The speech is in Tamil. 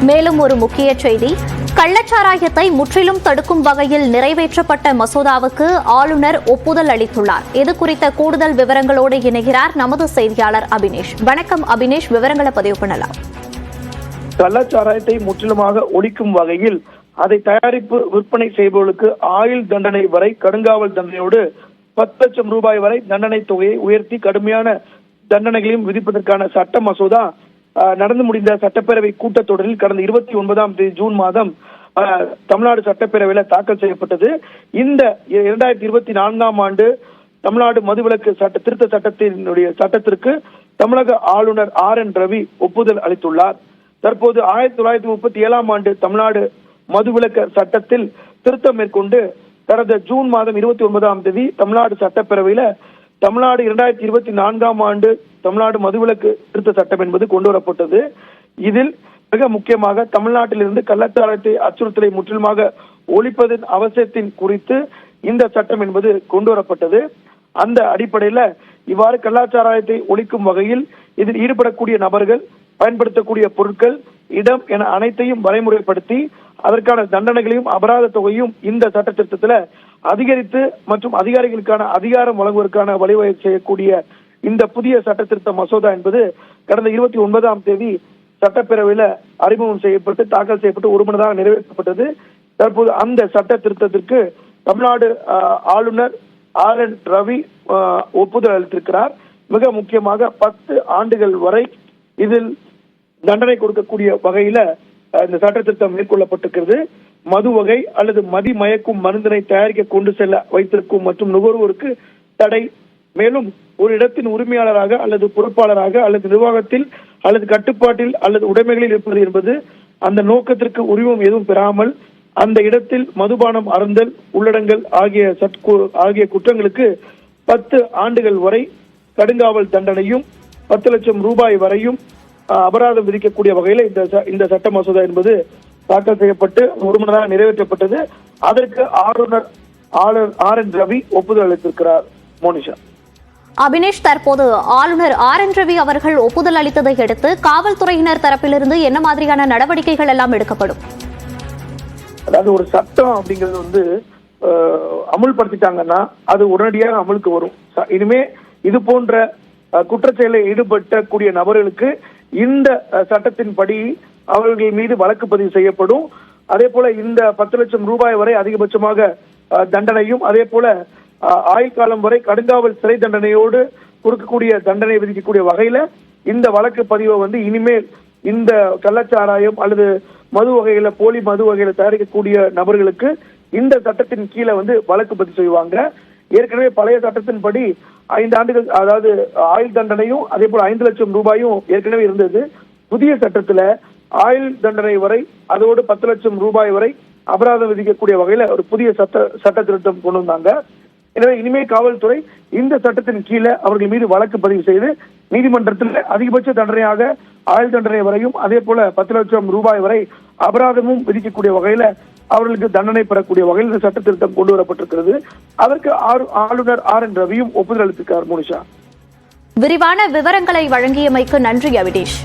மேலும் ஒரு முக்கிய செய்தி, கள்ளச்சாராயத்தை முற்றிலும் தடுக்கும் வகையில் நிறைவேற்றப்பட்ட மசோதாவுக்கு ஆளுநர் ஒப்புதல் அளித்துள்ளார். இது குறித்த கூடுதல் விவரங்களோடு இணைகிறார் நமது செய்தியாளர் அபினேஷ். வணக்கம் அபினேஷ், விவரங்களை பதிவு பண்ணலாம். கள்ளச்சாராயத்தை முற்றிலுமாக ஒழிக்கும் வகையில் அதை தயாரிப்பு விற்பனை செய்பவர்களுக்கு ஆயுள் தண்டனை வரை கடுங்காவல் தண்டனையோடு 10 லட்சம் ரூபாய் வரை தண்டனை தொகையை உயர்த்தி கடுமையான தண்டனைகளையும் விதிப்பதற்கான சட்ட மசோதா நடந்து முடிந்த சட்டப்பேரவை கூட்டத்தொடரில் கடந்த 29ஆம் தேதி ஜூன் மாதம் தமிழ்நாடு சட்டப்பேரவையில் தாக்கல் செய்யப்பட்டது. இந்த 2024ஆம் ஆண்டு தமிழ்நாடு மதுவிலக்கு திருத்த சட்டத்திற்கு தமிழக ஆளுநர் RN ரவி ஒப்புதல் அளித்துள்ளார். தற்போது 1937ஆம் ஆண்டு தமிழ்நாடு மதுவிலக்கு சட்டத்தில் திருத்தம் மேற்கொண்டு கடந்த ஜூன் மாதம் 29ஆம் தேதி தமிழ்நாடு சட்டப்பேரவையில தமிழ்நாடு 2024ஆம் ஆண்டு தமிழ்நாடு மதுவிலக்கு திருத்த சட்டம் என்பது கொண்டு வரப்பட்டது. இதில் மிக முக்கியமாக தமிழ்நாட்டிலிருந்து கள்ளச்சாராயத்தை அச்சுறுத்தலை முற்றிலுமாக ஒழிப்பதன் அவசியத்தின் குறித்து இந்த சட்டம் என்பது கொண்டு வரப்பட்டது. அந்த அடிப்படையில் இவ்வாறு கள்ளச்சாராயத்தை ஒழிக்கும் வகையில் இதில் ஈடுபடக்கூடிய நபர்கள், பயன்படுத்தக்கூடிய பொருட்கள், இடம் என அனைத்தையும் வரைமுறைப்படுத்தி அதற்கான தண்டனைகளையும் அபராத தொகையும் இந்த சட்ட திருத்தத்தில் அதிகரித்து மற்றும் அதிகாரிகளுக்கான அதிகாரம் வழங்குவதற்கான வழிவகை செய்யக்கூடிய இந்த புதிய சட்ட திருத்த மசோதா என்பது கடந்த 29ஆம் தேதி சட்டப்பேரவையில் அறிமுகம் செய்யப்பட்டு தாக்கல் செய்யப்பட்டு ஒருமனதாக நிறைவேற்றப்பட்டது. தற்போது அந்த சட்ட திருத்தத்திற்கு தமிழ்நாடு ஆளுநர் RN ரவி ஒப்புதல் அளித்திருக்கிறார். மிக முக்கியமாக 10 ஆண்டுகள் வரை இதில் தண்டனை கொடுக்கக்கூடிய வகையில இந்த சட்ட திருத்தம் மேற்கொள்ளப்பட்டிருக்கிறது. மது வகை அல்லது மதி மயக்கும் மருந்தினை தயாரிக்க கொண்டு செல்ல வைத்திருக்கும் மற்றும் நுகர்வோருக்கு தடை. மேலும் ஒரு இடத்தின் உரிமையாளராக அல்லது பொறுப்பாளராக அல்லது நிர்வாகத்தில் அல்லது கட்டுப்பாட்டில் அல்லது உடைமைகளில் இருப்பது என்பது அந்த நோக்கத்திற்கு உரிமம் எதுவும் பெறாமல் அந்த இடத்தில் மதுபானம் அருந்தல் உள்ளடங்கல் ஆகிய குற்றங்களுக்கு 10 ஆண்டுகள் வரை கடுங்காவல் தண்டனையும் 10 லட்சம் ரூபாய் வரையும் அபராதம் விதிக்கக்கூடிய வகையில் இந்த சட்ட மசோதா என்பது தாக்கல் செய்யப்பட்டு ஒருமனதாக நிறைவேற்றப்பட்டது. அதற்கு ஆளுநர் RN ரவி ஒப்புதல் அளித்திருக்கிறார். மோனிஷா. அபினேஷ், தற்போது ஆளுநர் RN ரவி அவர்கள் ஒப்புதல் அளித்ததை அடுத்து காவல்துறையினர் தரப்பிலிருந்து என்ன மாதிரியான நடவடிக்கைகள் எல்லாம் எடுக்கப்படும்? அதாவது ஒரு சட்டம் அப்படிங்கிறது அமுல்படுத்திட்டாங்கன்னா அது உடனடியாக அமலுக்கு வரும். இனிமே இது போன்ற குற்றச்செயலில் ஈடுபட்டக்கூடிய நபர்களுக்கு இந்த சட்டத்தின்படி அவர்கள் மீது வழக்கு பதிவு செய்யப்படும். அதே போல இந்த 10 லட்சம் ரூபாய் வரை அதிகபட்சமாக தண்டனையும், அதே போல ஆயுள் காலம் வரை கடுங்காவல் சிறை தண்டனையோடு கொடுக்கக்கூடிய தண்டனை விதிக்கக்கூடிய வகையில இந்த வழக்கு பதிவை இனிமேல் இந்த கள்ளச்சாராயம் அல்லது மது வகையில போலி மது வகையில தயாரிக்கக்கூடிய நபர்களுக்கு இந்த சட்டத்தின் கீழே வழக்கு பதிவு செய்வாங்க. ஏற்கனவே பழைய சட்டத்தின்படி 5 ஆண்டுகள் அதாவது ஆயுள் தண்டனையும் அதே போல 5 லட்சம் ரூபாயும் ஏற்கனவே இருந்தது. புதிய சட்டத்துல ஆயுள் தண்டனை வரை அதோடு 10 லட்சம் ரூபாய் வரை அபராதம் விதிக்கக்கூடிய வகையில ஒரு புதிய சட்ட திருத்தம் கொண்டு வந்தாங்க. எனவே இனிமேல் காவல்துறை இந்த சட்டத்தின் கீழே அவர்கள் மீது வழக்கு பதிவு செய்து நீதிமன்றத்தில் அதிகபட்ச தண்டனையாக ஆயுள் தண்டனை வரையும் அதே போல 10 லட்சம் ரூபாய் வரை அபராதமும் விதிக்கக்கூடிய வகையில அவர்களுக்கு தண்டனை பெறக்கூடிய வகையில் இந்த சட்ட திருத்தம் கொண்டு வரப்பட்டிருக்கிறது. அதற்கு ஆளுநர் RN ரவியும் ஒப்புதல் அளித்திருக்கிறார். மோனிஷா, விரிவான விவரங்களை வழங்கியமைக்கு நன்றி அபினேஷ்.